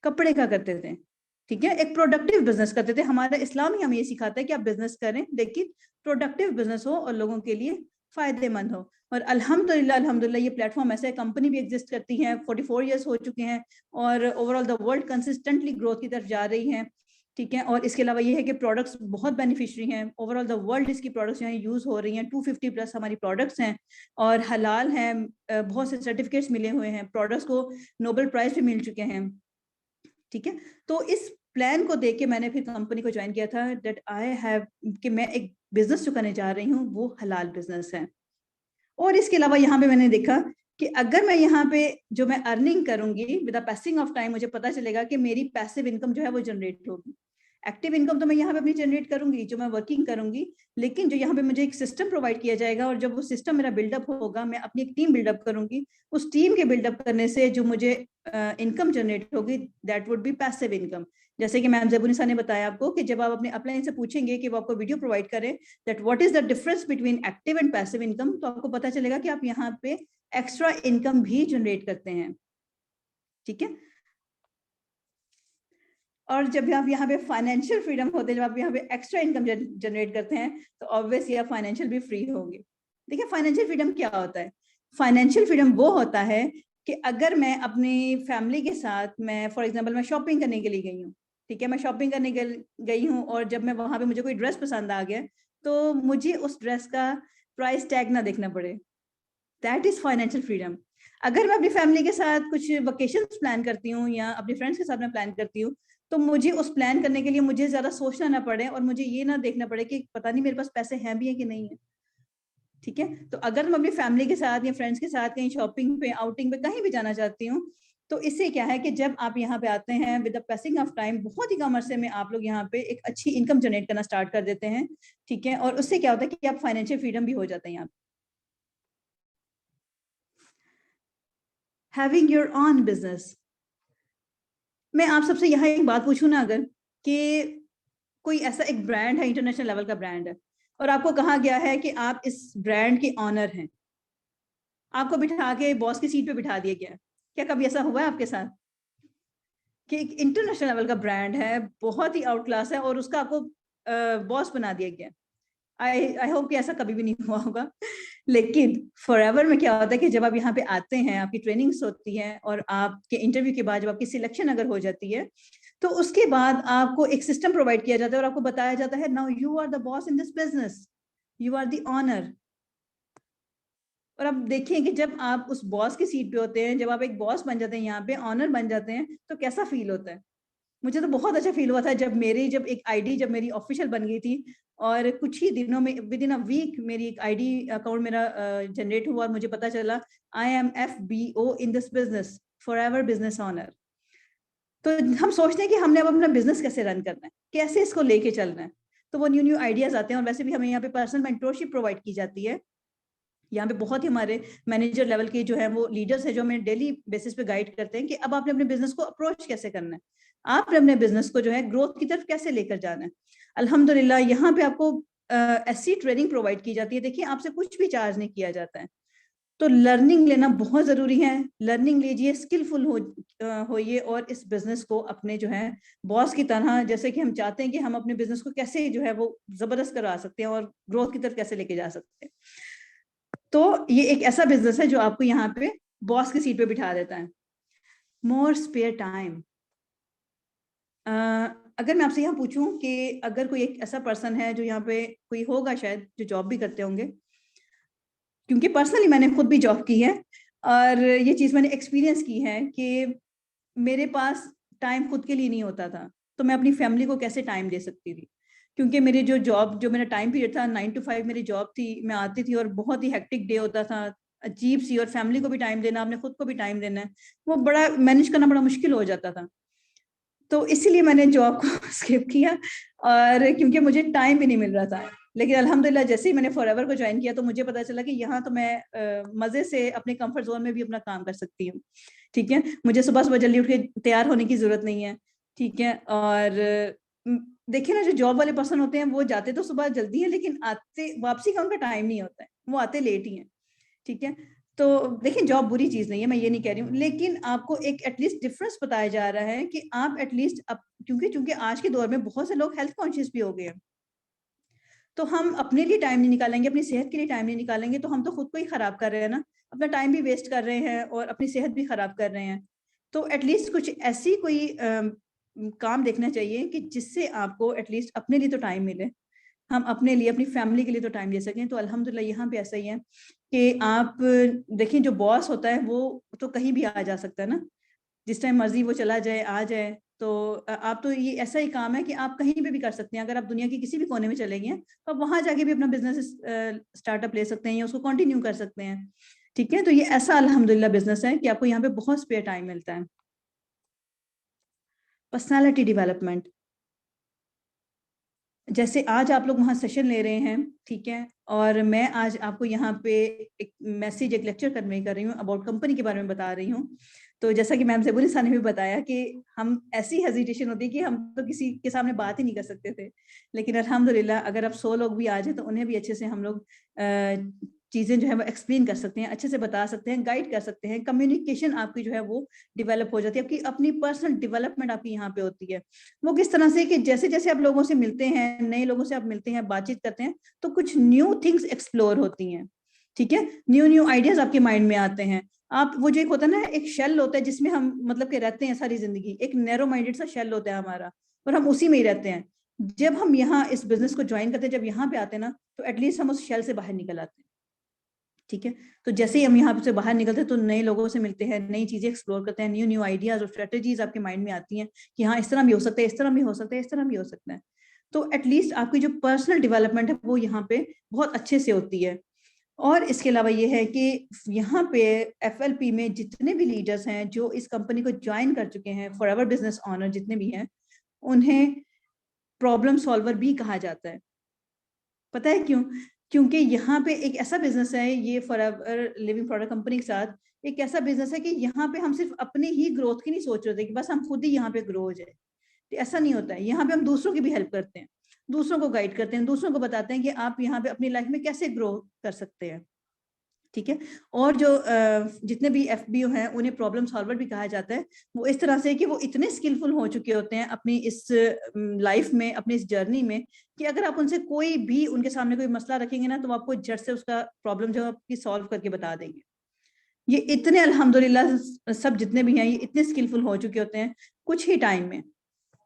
कपड़े का करते थे। ठीक है? एक प्रोडक्टिव बिज़नेस करते थे। हमारा इस्लाम ही हमें ये सिखाता है कि आप बिज़नेस करें, लेकिन प्रोडक्टिव बिज़नेस हो और लोगों के लिए फ़ायदेमंद हो। और अल्हम्दुलिल्लाह ये प्लेटफ़ॉर्म ऐसा है, कंपनी भी एक्ज़िस्ट करती है, 44 इयर्स हो चुके हैं और overall the world consistently growth की तरफ जा रही है। ठीक है? और इसके अलावा ये है कि प्रोडक्ट्स बहुत बेनिफिशियरी हैं। ओवरऑल द वर्ल्ड इसकी प्रोडक्ट्स यहाँ यूज़ हो रही हैं। 250 प्लस हमारी प्रोडक्ट्स हैं और हलाल हैं। बहुत से सर्टिफिकेट्स मिले हुए हैं। प्रोडक्ट्स को नोबेल प्राइज़ भी मिल चुके हैं। ठीक है? तो इस प्लान को देख के मैंने फिर कंपनी को जॉइन किया था दैट आई हैव कि मैं एक बिज़नेस जो करने जा रही हूँ, वो हलाल बिज़नेस है। और इसके अलावा यहाँ पे मैंने देखा कि अगर मैं यहाँ पे जो मैं अर्निंग करूँगी with the passing of time, मुझे पता चलेगा कि मेरी पैसिव इनकम जो है वो जनरेट होगी। एक्टिव इनकम तो मैं यहाँ पे अपनी जनरेट करूँगी, जो मैं वर्किंग करूँगी, लेकिन जो यहाँ पे मुझे एक सिस्टम प्रोवाइड किया जाएगा और जब वो सिस्टम मेरा बिल्डअप होगा, मैं अपनी एक टीम बिल्डअप करूँगी। उस टीम के बिल्डअप करने से जो मुझे इनकम जनरेट होगी, that would be passive income. जैसे कि मैम ज़ेबुनिसा ने बताया आपको कि जब आप अपने अपलाइन से पूछेंगे कि वो आपको वीडियो प्रोवाइड करें that what is the difference between active and passive income, तो आपको पता चलेगा कि आप यहाँ पे एक्स्ट्रा इनकम भी जनरेट करते हैं। ठीक है? और जब आप यहाँ पे फाइनेंशियल फ्रीडम होते हैं, जब आप यहाँ पे एक्स्ट्रा इनकम जनरेट करते हैं, तो ऑब्वियसली आप फाइनेंशियल भी फ्री होंगे। देखिए, फाइनेंशियल फ्रीडम क्या होता है? फाइनेंशियल फ्रीडम वो होता है कि अगर मैं अपनी फैमिली के साथ, मैं फॉर एग्जांपल मैं शॉपिंग करने के लिए गई हूँ, ठीक है? मैं शॉपिंग करने गई हूँ और जब मैं वहाँ पे मुझे कोई ड्रेस पसंद आ गया, तो मुझे उस ड्रेस का प्राइस टैग ना देखना पड़े। That is financial freedom. अगर मैं अपनी फैमिली के साथ कुछ वेकेशंस प्लान करती हूँ या अपने फ्रेंड्स के साथ मैं प्लान करती हूँ, तो मुझे उस प्लान करने के लिए मुझे ज़्यादा सोचना ना पड़े और मुझे ये ना देखना पड़े कि पता नहीं मेरे पास पैसे हैं भी हैं कि नहीं है। ठीक है? तो अगर मैं अपनी फैमिली के साथ या फ्रेंड्स के साथ कहीं शॉपिंग पे, आउटिंग पे, कहीं भी जाना चाहती हूँ, तो इससे क्या है कि जब आप यहाँ पे आते हैं with the passing of time, बहुत ही कम अरसे में आप लोग यहाँ पे एक अच्छी इनकम जनरेट करना स्टार्ट कर देते हैं। ठीक है? और उससे क्या होता है कि आप फाइनेंशियल फ्रीडम भी हो जाते हैं यहाँ पे। Having your own business. मैं आप सबसे यहाँ एक बात पूछूँ ना, अगर कि कोई ऐसा एक ब्रांड है, इंटरनेशनल लेवल का ब्रांड है, और आपको कहा गया है कि आप इस ब्रांड के ऑनर हैं, आपको बिठा के बॉस की सीट पे बिठा दिया गया। क्या कभी ऐसा हुआ है आपके साथ कि एक इंटरनेशनल लेवल का ब्रांड है, बहुत ही आउट क्लास है, और उसका आपको बॉस बना दिया गया? आई होप कि ऐसा कभी भी नहीं हुआ होगा। लेकिन फॉरएवर में क्या होता है कि जब आप यहाँ पे आते हैं, आपकी ट्रेनिंग्स होती हैं, और आपके इंटरव्यू के बाद जब आपकी सिलेक्शन अगर हो जाती है, तो उसके बाद आपको एक सिस्टम प्रोवाइड किया जाता है और आपको बताया जाता है, now you are the boss in this business, you are the owner. और अब देखिए कि जब आप उस बॉस की सीट पे होते हैं, जब आप एक बॉस बन जाते हैं, यहाँ पे ऑनर बन जाते हैं, तो कैसा फील होता है? मुझे तो बहुत अच्छा फील हुआ था जब एक आईडी जब मेरी ऑफिशियल बन गई थी, और कुछ ही दिनों में, विद इन अ वीक, मेरी एक आईडी अकाउंट मेरा जनरेट हुआ और मुझे पता चला I am FBO in this business, forever business honour. तो हम सोचते हैं कि हमने अब अपना बिजनेस कैसे रन करना है, कैसे इसको लेके चलना है, तो वो न्यू न्यू आइडियाज आते हैं। और वैसे भी हमें यहाँ पे पर्सनल मेंटोरशिप प्रोवाइड की जाती है। यहाँ पे बहुत ही हमारे मैनेजर लेवल के जो है वो लीडर्स है, जो हमें डेली बेसिस पे गाइड करते हैं कि अब आपने अपने बिजनेस को अप्रोच कैसे करना है, आपने अपने बिजनेस को जो है ग्रोथ की तरफ कैसे लेकर जाना है। अल्हम्दुलिल्लाह यहाँ पे आपको ऐसी ट्रेनिंग प्रोवाइड की जाती है। देखिए, आपसे कुछ भी चार्ज नहीं किया जाता है, तो लर्निंग लेना बहुत जरूरी है। लर्निंग लीजिए, स्किलफुल होइए, और इस बिजनेस को अपने जो है बॉस की तरह, जैसे कि हम चाहते हैं कि हम अपने बिजनेस को कैसे जो है वो जबरदस्त करा सकते हैं और ग्रोथ की तरफ कैसे लेके जा सकते हैं। तो ये एक ऐसा बिजनेस है जो आपको यहाँ पे बॉस की सीट पे बिठा देता है। मोर स्पेयर टाइम। अगर मैं आपसे यहाँ पूछूं कि अगर कोई एक ऐसा पर्सन है जो यहाँ पे कोई होगा शायद जो जॉब भी करते होंगे, क्योंकि पर्सनली मैंने खुद भी जॉब की है और ये चीज मैंने एक्सपीरियंस की है कि मेरे पास टाइम खुद के लिए नहीं होता था, तो मैं अपनी फैमिली को कैसे टाइम दे सकती थी, क्योंकि मेरी जो मेरा टाइम पीरियड था 9 to 5 मेरी जॉब थी। मैं आती थी और बहुत ही हेक्टिक डे होता था, अजीब सी, और फैमिली को भी टाइम देना, अपने खुद को भी टाइम देना है, वो बड़ा मैनेज करना बड़ा मुश्किल हो जाता था। तो इसीलिए मैंने जॉब को स्किप किया, और क्योंकि मुझे टाइम भी नहीं मिल रहा था। लेकिन अल्हम्दुलिल्लाह जैसे ही मैंने फॉरएवर को ज्वाइन किया, तो मुझे पता चला कि यहाँ तो मैं मजे से अपने कंफर्ट जोन में भी अपना काम कर सकती हूँ। ठीक है, मुझे सुबह सुबह जल्दी उठ के तैयार होने की जरूरत नहीं है। ठीक है, और देखिए ना, जो जॉब वाले पर्सन होते हैं वो जाते तो सुबह जल्दी है, लेकिन आते वापसी का उनका टाइम नहीं होता है, वो आते लेट ही है। ठीक है, तो देखिए, जॉब बुरी चीज नहीं है, मैं ये नहीं कह रही हूँ, लेकिन आपको एक एटलीस्ट डिफरेंस बताया जा रहा है कि आप एटलीस्ट क्योंकि आज के दौर में बहुत से लोग हेल्थ कॉन्शियस भी हो गए हैं, तो हम अपने लिए टाइम नहीं निकालेंगे, अपनी सेहत के लिए टाइम नहीं निकालेंगे, तो हम तो खुद को ही खराब कर रहे हैं ना, अपना टाइम भी वेस्ट कर रहे हैं और अपनी सेहत भी खराब कर रहे हैं। तो एटलीस्ट कुछ ऐसी कोई काम देखना चाहिए कि जिससे आपको एटलीस्ट अपने लिए तो टाइम मिले, हम अपने लिए, अपनी फैमिली के लिए तो टाइम दे सकें। तो अल्हम्दुलिल्लाह यहाँ पे ऐसा ही है कि आप देखिए, जो बॉस होता है वो तो कहीं भी आ जा सकता है ना, जिस टाइम मर्जी वो चला जाए, आ जाए। तो आप तो, ये ऐसा ही काम है कि आप कहीं पे भी कर सकते हैं। अगर आप दुनिया के किसी भी कोने में चले गए तो आप वहां जाके भी अपना बिजनेस स्टार्टअप ले सकते हैं या उसको कंटिन्यू कर सकते हैं। ठीक है, तो ये ऐसा अल्हम्दुलिल्लाह बिजनेस है कि आपको यहाँ पे बहुत स्पेयर टाइम मिलता है। पर्सनालिटी डेवलपमेंट, जैसे आज आप लोग वहाँ सेशन ले रहे हैं, ठीक है, और मैं आज आपको यहाँ पे एक मैसेज, एक लेक्चर कर रही हूँ, अबाउट कंपनी के बारे में बता रही हूँ। तो जैसा कि मैम ज़ेबुनिसा ने भी बताया कि हम ऐसी हेजिटेशन होती है कि हम तो किसी के सामने बात ही नहीं कर सकते थे, लेकिन अल्हम्दुलिल्लाह अगर अब 100 लोग भी आ जाए तो उन्हें भी अच्छे से हम लोग चीज़ें जो है वो एक्सप्लेन कर सकते हैं, अच्छे से बता सकते हैं, गाइड कर सकते हैं। कम्युनिकेशन आपकी जो है वो डेवलप हो जाती है, आपकी अपनी पर्सनल डेवलपमेंट आपकी यहाँ पे होती है। वो किस तरह से कि जैसे जैसे आप लोगों से मिलते हैं, नए लोगों से आप मिलते हैं, बातचीत करते हैं, तो कुछ न्यू थिंग्स एक्सप्लोर होती हैं। ठीक है, न्यू न्यू आइडियाज आपके माइंड में आते हैं। आप वो जो एक होता है ना, एक शेल होता है जिसमें हम मतलब के रहते हैं सारी जिंदगी, एक नैरो माइंडेड सा शेल होता है हमारा, और हम उसी में ही रहते हैं। जब हम यहाँ इस बिजनेस को ज्वाइन करते हैं, जब यहाँ पे आते हैं ना, तो एटलीस्ट हम उस शेल से बाहर निकल आते हैं। ठीक है, तो जैसे ही हम यहाँ से बाहर निकलते हैं तो नए लोगों से मिलते हैं, नई चीजें एक्सप्लोर करते हैं, न्यू न्यू आइडियाज और स्ट्रेटेजीज आपके माइंड में आती हैं कि हाँ, इस तरह भी हो सकता है, इस तरह भी हो सकता है, इस तरह भी हो सकता है। तो एटलीस्ट आपकी जो पर्सनल डेवलपमेंट है वो यहाँ पे बहुत अच्छे से होती है। और इसके अलावा ये है कि यहाँ पे FLP में जितने भी लीडर्स हैं जो इस कंपनी को ज्वाइन कर चुके हैं, फॉरएवर बिजनेस ऑनर जितने भी हैं, उन्हें प्रॉब्लम सॉल्वर भी कहा जाता है। पता है क्यों? क्योंकि यहाँ पे एक ऐसा बिजनेस है, ये फॉरएवर लिविंग प्रोडक्ट कंपनी के साथ एक ऐसा बिजनेस है कि यहाँ पे हम सिर्फ अपने ही ग्रोथ की नहीं सोच रहे थे कि बस हम खुद ही यहाँ पे ग्रो हो जाए। तो ऐसा नहीं होता है, यहाँ पे हम दूसरों की भी हेल्प करते हैं। दूसरों को गाइड करते हैं, दूसरों को बताते हैं कि आप यहाँ पे अपनी लाइफ में कैसे ग्रो कर सकते हैं, ठीक है। और जो जितने भी FBO हैं उन्हें प्रॉब्लम सॉल्वर भी कहा जाता है। वो इस तरह से कि वो इतने स्किलफुल हो चुके होते हैं अपनी इस लाइफ में, अपनी इस जर्नी में, कि अगर आप उनसे कोई भी उनके सामने कोई मसला रखेंगे ना, तो वो आपको झट से उसका प्रॉब्लम जो है आपकी सॉल्व करके बता देंगे। ये इतने अल्हम्दुलिल्लाह सब जितने भी हैं ये इतने स्किलफुल हो चुके होते हैं कुछ ही टाइम में,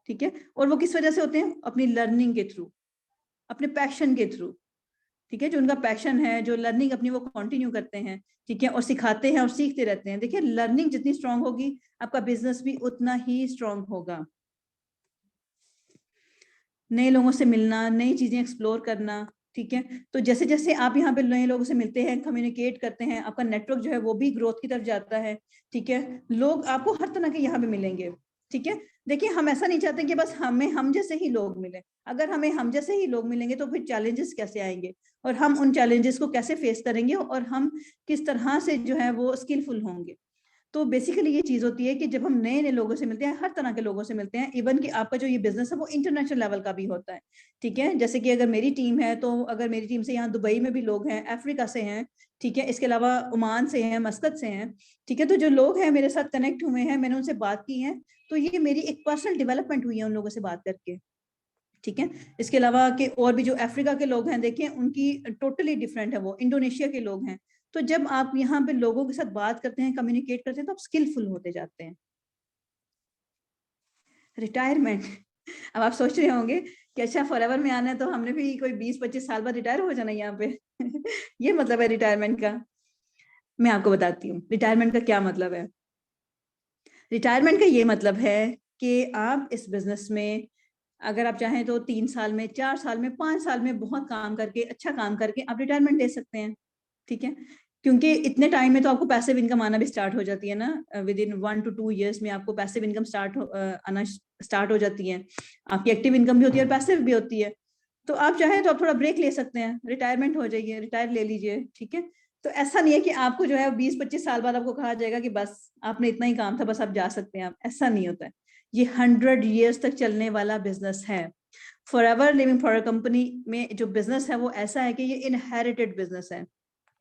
ठीक है। और वो किस वजह से होते हैं? अपनी लर्निंग के थ्रू, अपने पैशन के थ्रू, ठीक है। जो उनका पैशन है, जो लर्निंग अपनी वो कंटिन्यू करते हैं, ठीक है, और सिखाते हैं और सीखते रहते हैं। देखिए लर्निंग जितनी स्ट्रांग होगी आपका बिजनेस भी उतना ही स्ट्रांग होगा। नए लोगों से मिलना, नई चीजें एक्सप्लोर करना, ठीक है। तो जैसे जैसे आप यहाँ पे नए लोगों से मिलते हैं, कम्युनिकेट करते हैं, आपका नेटवर्क जो है वो भी ग्रोथ की तरफ जाता है, ठीक है। लोग आपको हर तरह के यहाँ पे मिलेंगे, ठीक है। देखिए हम ऐसा नहीं चाहते कि बस हमें हम जैसे ही लोग मिले। अगर हमें हम जैसे ही लोग मिलेंगे तो फिर चैलेंजेस कैसे आएंगे, और हम उन चैलेंजेस को कैसे फेस करेंगे, और हम किस तरह से जो है वो स्किलफुल होंगे। तो बेसिकली ये चीज होती है कि जब हम नए नए लोगों से मिलते हैं, हर तरह के लोगों से मिलते हैं, इवन कि आपका जो ये बिजनेस है वो इंटरनेशनल लेवल का भी होता है, ठीक है। जैसे कि अगर मेरी टीम है, तो अगर मेरी टीम से यहाँ दुबई में भी लोग हैं, अफ्रीका से हैं, ठीक है, इसके अलावा ओमान से हैं, मस्कत से हैं, ठीक है। तो जो लोग हैं मेरे साथ कनेक्ट हुए हैं, मैंने उनसे बात की है, तो ये मेरी एक पर्सनल डेवलपमेंट हुई है उन लोगों से बात करके, ठीक है। इसके अलावा कि और भी जो अफ्रीका के लोग हैं, देखें उनकी टोटली डिफरेंट है, वो इंडोनेशिया के लोग हैं। तो जब आप यहाँ पे लोगों के साथ बात करते हैं, कम्युनिकेट करते हैं, तो आप स्किलफुल होते जाते हैं। रिटायरमेंट अब आप सोच रहे होंगे कि अच्छा फॉरएवर में आना है, तो हमने भी कोई 20-25 साल बाद रिटायर हो जाना यहाँ पे ये मतलब है रिटायरमेंट का। मैं आपको बताती हूँ रिटायरमेंट का क्या मतलब है। रिटायरमेंट का ये मतलब है कि आप इस बिजनेस में अगर आप चाहें तो 3 साल में, 4 साल में, 5 साल में बहुत काम करके, अच्छा काम करके आप रिटायरमेंट ले सकते हैं, ठीक है। क्योंकि इतने टाइम में तो आपको पैसिव इनकम आना भी स्टार्ट हो जाती है ना, विद इन 1 to 2 years में आपको पैसिव इनकम आना स्टार्ट हो जाती है। आपकी एक्टिव इनकम भी होती है और पैसिव भी होती है। तो आप चाहें तो आप थोड़ा ब्रेक ले सकते हैं, रिटायरमेंट हो जाइए, रिटायर ले लीजिए, ठीक है। तो ऐसा नहीं है कि आपको जो है 20-25 साल बाद आपको कहा जाएगा कि बस आपने इतना ही काम था, बस आप जा सकते हैं। आप ऐसा नहीं होता है। ये 100 years तक चलने वाला बिजनेस है। फॉरएवर लिविंग फॉर कंपनी में जो बिजनेस है वो ऐसा है कि ये इनहेरिटेड बिजनेस है।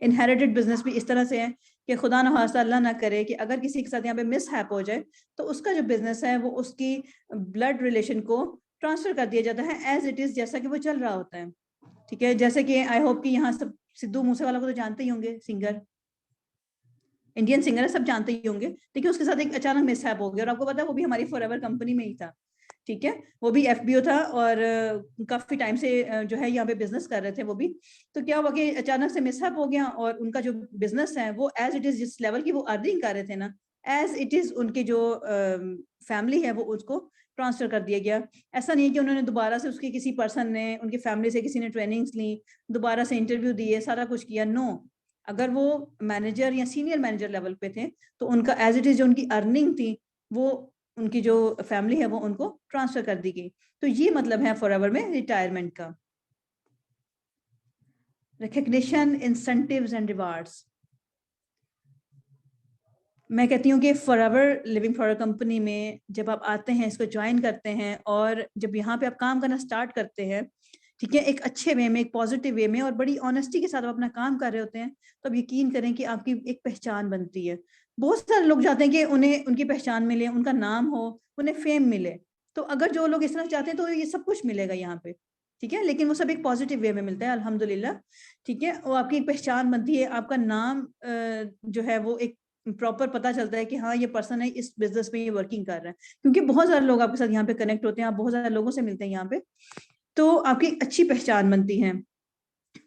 इनहेरिटेड बिजनेस भी इस तरह से है कि खुदा न खास्ता अल्लाह ना करे कि अगर किसी के साथ यहाँ पे मिस हैप हो जाए, तो उसका जो बिजनेस है वो उसकी ब्लड रिलेशन को ट्रांसफर कर दिया जाता है एज इट इज, जैसा कि वो चल रहा होता है, ठीक है। जैसे कि आई होप कि यहाँ सब सिद्धू मूसेवाला को तो जानते ही होंगे, सिंगर, इंडियन सिंगर है, सब जानते ही होंगे। देखिए उसके साथ एक अचानक मिसहैप हो गया, और आपको पता है वो भी हमारी फॉरएवर कंपनी में ही था, ठीक है। वो भी FBO था, और काफी टाइम से जो है यहाँ पे बिजनेस कर रहे थे वो भी। तो क्या हुआ कि अचानक से मिसहैप हो गया, और उनका जो बिजनेस है वो एज इट इज, जिस लेवल की वो अर्निंग कर रहे थे ना, एज इट इज उनकी जो फैमिली है वो उसको ट्रांसफर कर दिया गया। ऐसा नहीं है कि उन्होंने दोबारा से उसके किसी पर्सन ने, उनकी फैमिली से किसी ने ट्रेनिंग्स ली, दोबारा से इंटरव्यू दिए, सारा कुछ किया, नो। अगर वो मैनेजर या सीनियर मैनेजर लेवल पे थे, तो उनका एज इट इज जो उनकी अर्निंग थी वो उनकी जो फैमिली है वो उनको ट्रांसफर कर दी गई। तो ये मतलब है फॉरएवर में रिटायरमेंट का। Recognition, incentives and rewards. मैं कहती हूँ कि forever living for a company में जब आप आते हैं, इसको ज्वाइन करते हैं, और जब यहाँ पे आप काम करना स्टार्ट करते हैं, ठीक है, एक अच्छे वे में, एक पॉजिटिव वे में, और बड़ी ऑनेस्टी के साथ आप अपना काम कर रहे होते हैं, तो आप यकीन करें कि आपकी एक पहचान बनती है। बहुत सारे लोग चाहते हैं कि उन्हें उनकी पहचान मिले, उनका नाम हो, उन्हें फेम मिले। तो अगर जो लोग इस तरह चाहते हैं तो ये सब कुछ मिलेगा यहाँ पे, ठीक है। लेकिन वो सब एक पॉजिटिव वे में मिलता है अल्हम्दुलिल्लाह, ठीक है। वो आपकी एक पहचान बनती है, आपका नाम जो है वो एक प्रॉपर पता चलता है कि हाँ ये पर्सन है, इस बिजनेस में ये वर्किंग कर रहा है। क्योंकि बहुत सारे लोग आपके साथ यहाँ पे कनेक्ट होते हैं, आप बहुत सारे लोगों से मिलते हैं यहाँ पे, तो आपकी अच्छी पहचान बनती है।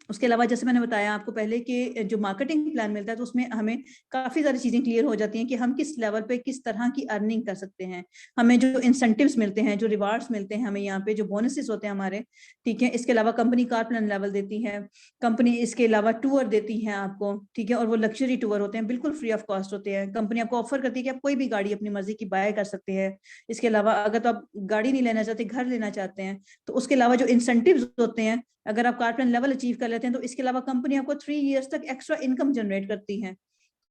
उसके अलावा जैसे मैंने बताया आपको पहले कि जो मार्केटिंग प्लान मिलता है, तो उसमें हमें काफी सारी चीजें क्लियर हो जाती हैं कि हम किस लेवल पे किस तरह की अर्निंग कर सकते हैं। हमें जो इंसेंटिव्स मिलते हैं, जो रिवार्ड्स मिलते हैं, हमें यहाँ पे जो बोनसेस होते हैं हमारे, ठीक है। इसके अलावा कंपनी कार प्लान लेवल देती है कंपनी, इसके अलावा टूर देती है आपको, ठीक है। और वो लग्जरी टूर होते हैं, बिल्कुल फ्री ऑफ कॉस्ट होते हैं। कंपनी आपको ऑफर करती है कि आप कोई भी गाड़ी अपनी मर्जी की बाय कर सकते हैं। इसके अलावा अगर तो आप गाड़ी नहीं लेना चाहते, घर लेना चाहते हैं, तो उसके अलावा जो इंसेंटिव्स होते हैं, अगर आप कार प्लान लेवल अचीव कर लेते हैं, तो इसके अलावा कंपनी आपको 3 years तक एक्स्ट्रा इनकम जनरेट करती है,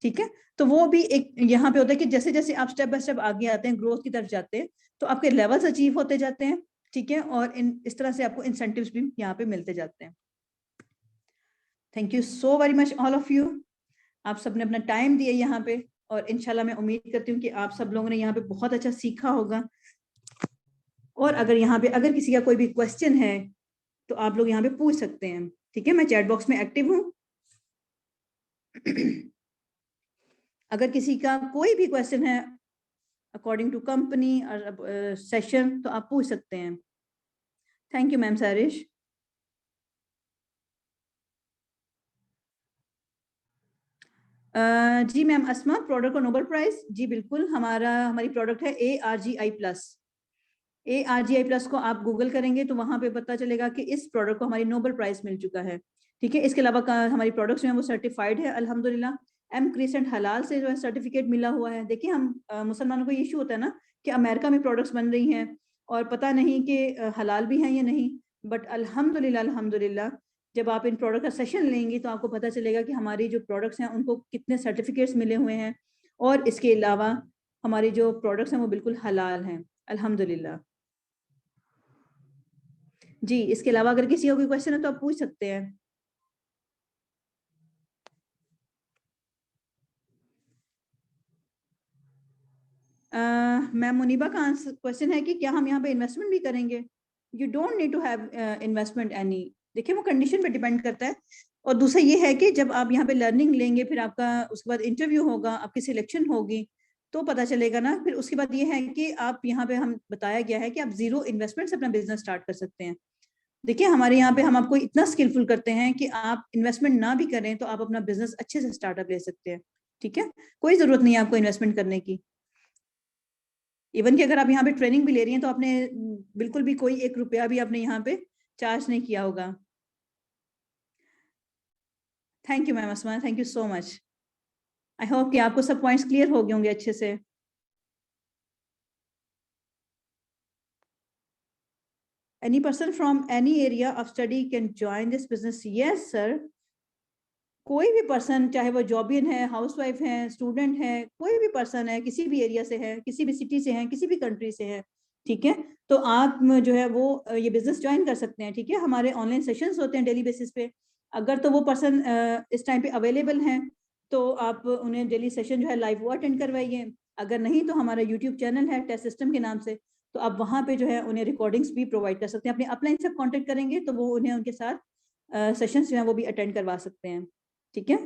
ठीक है। तो वो भी एक यहाँ पे होता है कि जैसे जैसे आप स्टेप बाय स्टेप आगे आते हैं, ग्रोथ की तरफ जाते हैं, तो आपके लेवल्स अचीव होते जाते हैं, ठीक है, और इस तरह से आपको इंसेंटिव्स भी यहाँ पे मिलते जाते हैं। Thank you so very much all of you, आप सबने अपना टाइम दिया यहाँ पे, और इंशाल्लाह मैं उम्मीद करती हूँ कि आप सब लोगों ने यहाँ पे बहुत अच्छा सीखा होगा। और अगर यहाँ पे अगर किसी का कोई भी क्वेश्चन है तो आप लोग यहाँ पे पूछ सकते हैं, ठीक है। मैं चैट बॉक्स में एक्टिव हूँ। अगर किसी का कोई भी क्वेश्चन है अकॉर्डिंग टू कंपनी और सेशन तो आप पूछ सकते हैं। Thank you ma'am Sarish. जी मैम अस्मा, प्रोडक्ट को नोबल प्राइस, जी बिल्कुल, हमारी प्रोडक्ट है ARGI+। ARGI+ को आप गूगल करेंगे तो वहां पे पता चलेगा कि इस प्रोडक्ट को हमारी नोबल प्राइस मिल चुका है, ठीक है। इसके अलावा हमारी प्रोडक्ट्स जो है वो सर्टिफाइड है अल्हम्दुलिल्लाह, M क्रिसेंट हलाल से जो है सर्टिफिकेट मिला हुआ है। देखिए हम मुसलमानों को ये इशू होता है ना कि अमेरिका में प्रोडक्ट्स बन रही हैं और पता नहीं कि हलाल भी हैं या नहीं, बट अल्हम्दुलिल्लाह अल्हम्दुलिल्लाह जब आप इन प्रोडक्ट का सेशन लेंगी तो आपको पता चलेगा कि हमारी जो प्रोडक्ट्स हैं उनको कितने सर्टिफिकेट्स मिले हुए हैं, और इसके अलावा हमारी जो प्रोडक्ट्स हैं वो बिल्कुल हलाल हैं अल्हम्दुलिल्लाह। जी, इसके अलावा अगर किसी का कोई क्वेश्चन है तो आप पूछ सकते हैं। मैम मुनीबा का आंसर क्वेश्चन है कि क्या हम यहाँ पे इन्वेस्टमेंट भी करेंगे? You don't need to have investment any. देखिए वो कंडीशन पे डिपेंड करता है, और दूसरा ये है कि जब आप यहाँ पे लर्निंग लेंगे, फिर आपका उसके बाद इंटरव्यू होगा, आपकी सिलेक्शन होगी, तो पता चलेगा ना। फिर उसके बाद ये है कि आप यहाँ पे हम बताया गया है कि आप 0 इन्वेस्टमेंट से अपना बिजनेस स्टार्ट कर सकते हैं। देखिए हमारे यहाँ पे हम आपको इतना स्किलफुल करते हैं कि आप इन्वेस्टमेंट ना भी करें तो आप अपना बिजनेस अच्छे से स्टार्टअप ले सकते हैं, ठीक है। कोई जरूरत नहीं है आपको इन्वेस्टमेंट करने की। इवन कि अगर आप यहाँ पे ट्रेनिंग भी ले रही हैं तो आपने बिल्कुल भी कोई 1 रुपया भी आपने यहाँ पे चार्ज नहीं किया होगा। Thank you ma'am Asma, thank you so much. I hope कि आपको सब पॉइंट्स क्लियर हो गए होंगे अच्छे से। Any person from any area of study can join this business? Yes sir, कोई भी पर्सन, चाहे वो जॉबियन है, हाउसवाइफ है, स्टूडेंट है, कोई भी पर्सन है, किसी भी एरिया से है, किसी भी सिटी से है, किसी भी कंट्री से है, ठीक है, तो आप जो है वो ये बिजनेस ज्वाइन कर सकते हैं, ठीक है। हमारे ऑनलाइन सेशंस होते हैं डेली बेसिस पे। अगर तो वो पर्सन इस टाइम पे अवेलेबल हैं तो आप उन्हें डेली सेशन जो है लाइव वो अटेंड करवाइए। अगर नहीं तो हमारा यूट्यूब चैनल है टेस्ट सिस्टम के नाम से, तो आप वहाँ पे जो है उन्हें रिकॉर्डिंग्स भी प्रोवाइड कर सकते हैं। अपने अपलाइन से कॉन्टेक्ट करेंगे तो वो उन्हें उनके साथ सेशंस जो है वो भी अटेंड करवा सकते हैं, ठीक है।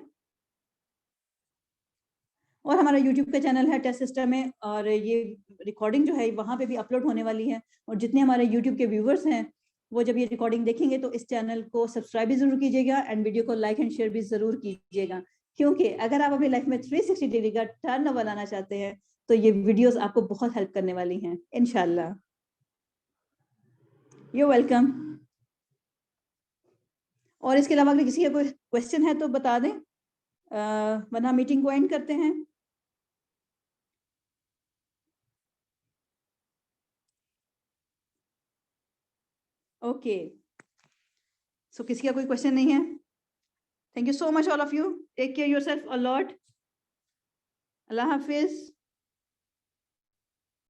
और हमारा यूट्यूब का चैनल है टेस्ट सिस्टम में, और ये रिकॉर्डिंग जो है वहाँ पे भी अपलोड होने वाली है। और जितने हमारे यूट्यूब के व्यूवर्स हैं वो जब ये रिकॉर्डिंग देखेंगे तो इस चैनल को सब्सक्राइब भी जरूर कीजिएगा, एंड वीडियो को लाइक एंड शेयर भी जरूर कीजिएगा, क्योंकि अगर आप अपनी लाइफ में 360 डिग्री का टर्नओवर लाना चाहते हैं तो ये वीडियोस आपको बहुत हेल्प करने वाली हैं इंशाल्लाह। You welcome. और इसके अलावा अगर किसी का कोई क्वेश्चन है तो बता दें, वरना मीटिंग को एंड करते हैं। ओके, सो किसी का कोई क्वेश्चन नहीं है? Thank you so much all of you, take care yourself a lot. अल्लाह हाफिज।